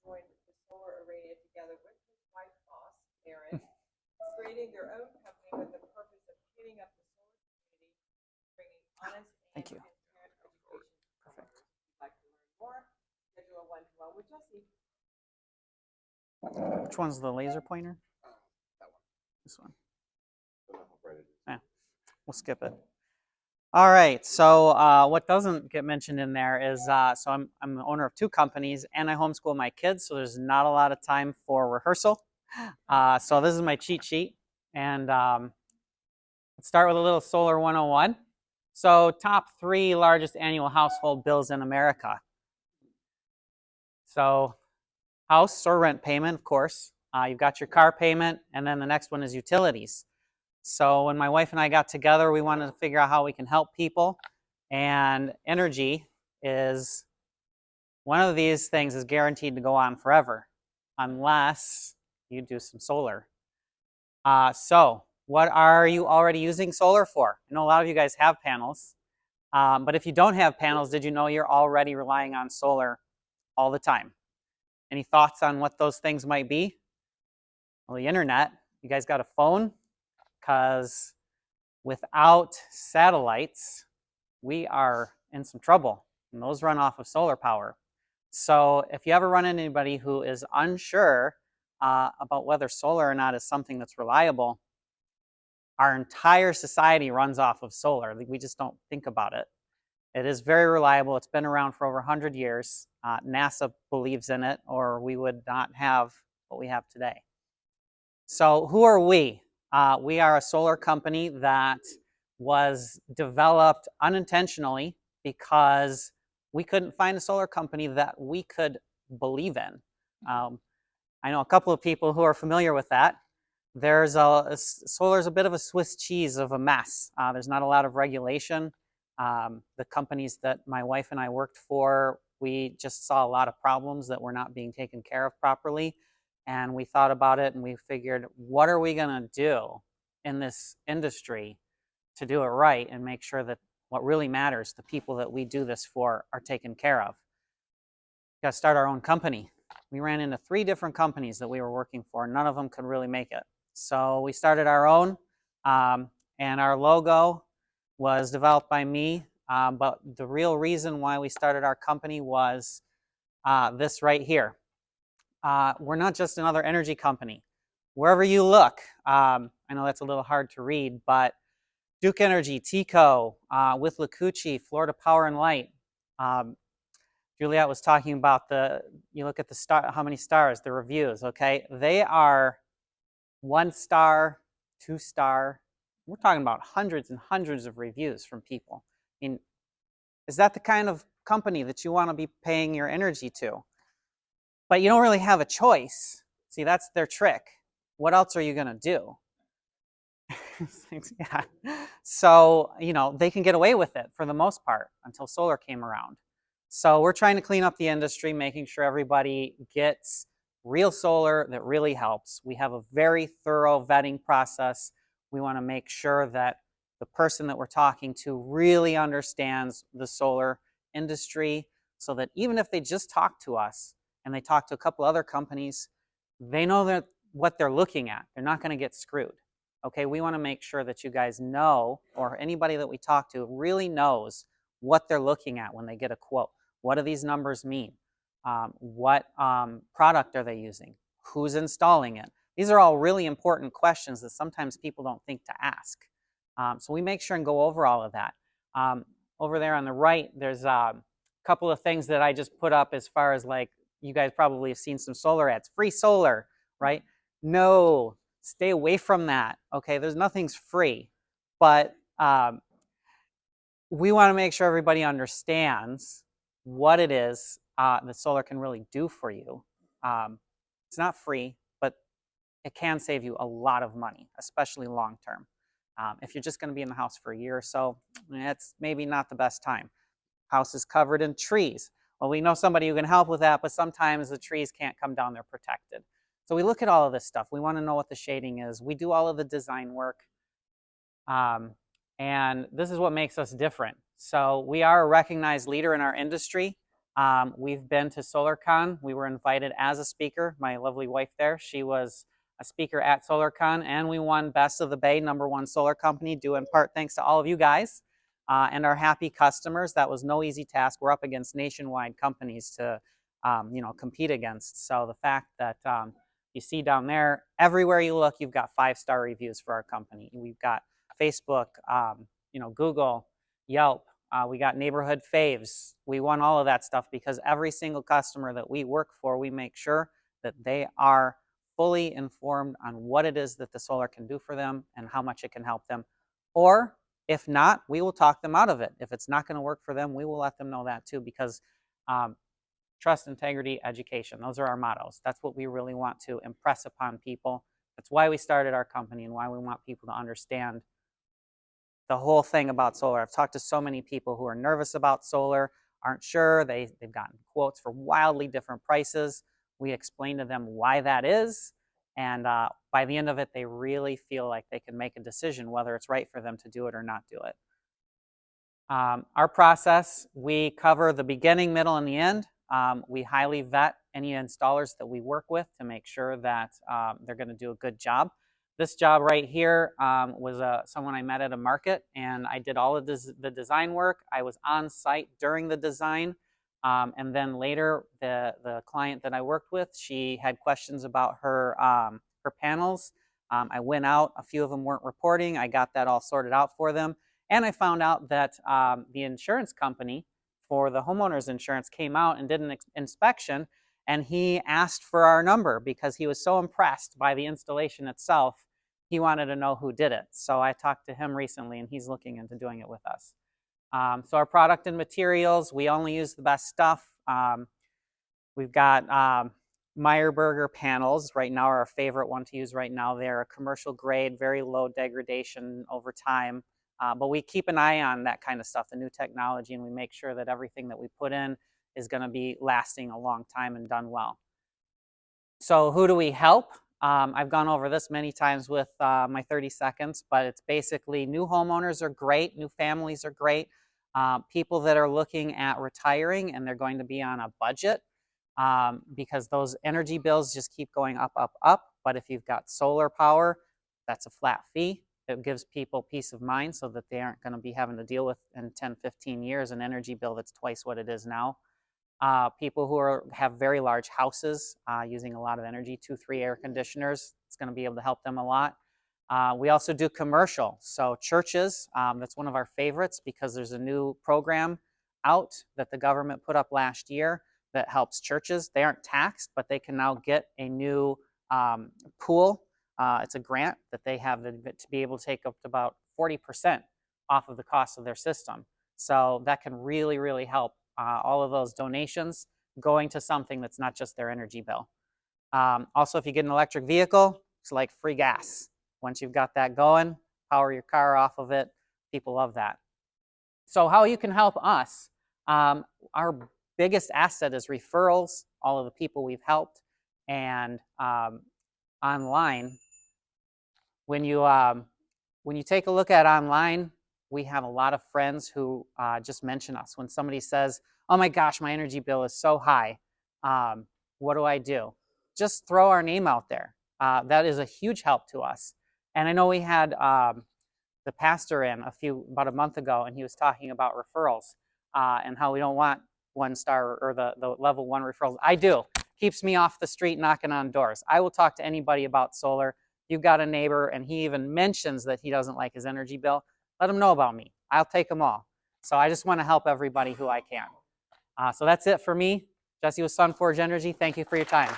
joined the solar array together with his wife boss, Aaron, creating their own company with the purpose of cleaning up the solar community, bringing honest and Thank you. transparent education to homeowners. If you'd like to learn more, schedule a one-to-one with Jesse. Which one's the laser pointer? That one. This one. I don't know how bright it is. Yeah, we'll skip it. All right, so what doesn't get mentioned in there is, so I'm the owner of 2 companies and I homeschool my kids, so there's not a lot of time for rehearsal. So this is my cheat sheet, and let's start with a little Solar 101. So top 3 largest annual household bills in America. So house or rent payment, of course. You've got your car payment, and then the next one is utilities. So when my wife and I got together, we wanted to figure out how we can help people. And energy is one of these things is guaranteed to go on forever unless you do some solar. So what are you already using solar for? I know a lot of you guys have panels, but if you don't have panels, did you know you're already relying on solar all the time? Any thoughts on what those things might be? Well, the internet. You guys got a phone? Because without satellites, we are in some trouble, and those run off of solar power. So if you ever run into anybody who is unsure about whether solar or not is something that's reliable, our entire society runs off of solar. We just don't think about it. It is very reliable. It's been around for over 100 years. NASA believes in it, or we would not have what we have today. So who are we? We are a solar company that was developed unintentionally because we couldn't find a solar company that we could believe in. I know a couple of people who are familiar with that. Solar's a bit of a Swiss cheese of a mess. There's not a lot of regulation. The companies that my wife and I worked for, we just saw a lot of problems that were not being taken care of properly. And we thought about it and we figured, what are we going to do in this industry to do it right and make sure that what really matters, the people that we do this for, are taken care of? Got to start our own company. We ran into 3 different companies that we were working for. None of them could really make it. So we started our own, and our logo was developed by me. But the real reason why we started our company was this right here. We're not just another energy company. Wherever you look, I know that's a little hard to read, but Duke Energy, TECO, with Lacucci, Florida Power and Light. Juliet was talking about you look at the how many stars, the reviews, okay? They are 1 star, 2 star. We're talking about hundreds and hundreds of reviews from people. I mean, is that the kind of company that you want to be paying your energy to? But you don't really have a choice. See, that's their trick. What else are you going to do? Yeah. So, they can get away with it for the most part until solar came around. So we're trying to clean up the industry, making sure everybody gets real solar that really helps. We have a very thorough vetting process. We want to make sure that the person that we're talking to really understands the solar industry so that even if they just talk to us and they talk to a couple other companies, they know what they're looking at. They're not going to get screwed. Okay, we want to make sure that you guys know, or anybody that we talk to really knows what they're looking at when they get a quote. What do these numbers mean? What product are they using? Who's installing it? These are all really important questions that sometimes people don't think to ask. So we make sure and go over all of that. Over there on the right, there's a couple of things that I just put up as far as, like, you guys probably have seen some solar ads. Free solar, right? No, stay away from that. Okay, nothing's free. But we want to make sure everybody understands what it is that solar can really do for you. It's not free, but it can save you a lot of money, especially long term. If you're just going to be in the house for a year or so, it's maybe not the best time. House is covered in trees. Well, we know somebody who can help with that, but sometimes the trees can't come down, they're protected. So we look at all of this stuff. We want to know what the shading is. We do all of the design work. And this is what makes us different. So we are a recognized leader in our industry. We've been to SolarCon. We were invited as a speaker. My lovely wife there, she was a speaker at SolarCon, and we won Best of the Bay, #1 solar company, due in part thanks to all of you guys and our happy customers. That was no easy task. We're up against nationwide companies to compete against. So the fact that you see down there, everywhere you look, you've got 5-star reviews for our company. We've got Facebook, Google, Yelp. We got neighborhood faves. We won all of that stuff because every single customer that we work for, we make sure that they are fully informed on what it is that the solar can do for them and how much it can help them. Or if not, we will talk them out of it. If it's not going to work for them, we will let them know that too, because trust, integrity, education, those are our mottos. That's what we really want to impress upon people. That's why we started our company and why we want people to understand the whole thing about solar. I've talked to so many people who are nervous about solar, aren't sure. They've gotten quotes for wildly different prices. We explain to them why that is. And by the end of it, they really feel like they can make a decision whether it's right for them to do it or not do it. Our process, we cover the beginning, middle, and the end. We highly vet any installers that we work with to make sure that they're going to do a good job. This job right here was someone I met at a market, and I did all of the design work. I was on site during the design, and then later the client that I worked with, she had questions about her panels. I went out. A few of them weren't reporting. I got that all sorted out for them, and I found out that the insurance company for the homeowner's insurance came out and did an inspection, and he asked for our number because he was so impressed by the installation itself. He wanted to know who did it. So I talked to him recently, and he's looking into doing it with us. So our product and materials, we only use the best stuff. We've got Meyerberger panels right now are our favorite one to use right now. They're a commercial grade, very low degradation over time. But we keep an eye on that kind of stuff, the new technology, and we make sure that everything that we put in is going to be lasting a long time and done well. So who do we help? I've gone over this many times with my 30 seconds, but it's basically new homeowners are great, new families are great, people that are looking at retiring and they're going to be on a budget because those energy bills just keep going up, up, up. But if you've got solar power, that's a flat fee. It gives people peace of mind so that they aren't going to be having to deal with in 10, 15 years an energy bill that's twice what it is now. People who have very large houses using a lot of energy, 2-3 air conditioners, it's going to be able to help them a lot. We also do commercial. So churches, that's one of our favorites because there's a new program out that the government put up last year that helps churches. They aren't taxed, but they can now get a new pool. It's a grant that they have to be able to take up to about 40% off of the cost of their system. So that can really, really help all of those donations going to something that's not just their energy bill. Also, if you get an electric vehicle, it's like free gas. Once you've got that going, power your car off of it. People love that. So how you can help us, our biggest asset is referrals, all of the people we've helped, and online. When you take a look at online, we have a lot of friends who just mention us. When somebody says, oh my gosh, my energy bill is so high, what do I do? Just throw our name out there. That is a huge help to us. And I know we had the pastor in about a month ago, and he was talking about referrals and how we don't want 1-star or the level 1 referrals. I do. Keeps me off the street knocking on doors. I will talk to anybody about solar. You've got a neighbor and he even mentions that he doesn't like his energy bill, let him know about me. I'll take them all. So I just want to help everybody who I can. So that's it for me. Jesse with SunForge Energy. Thank you for your time.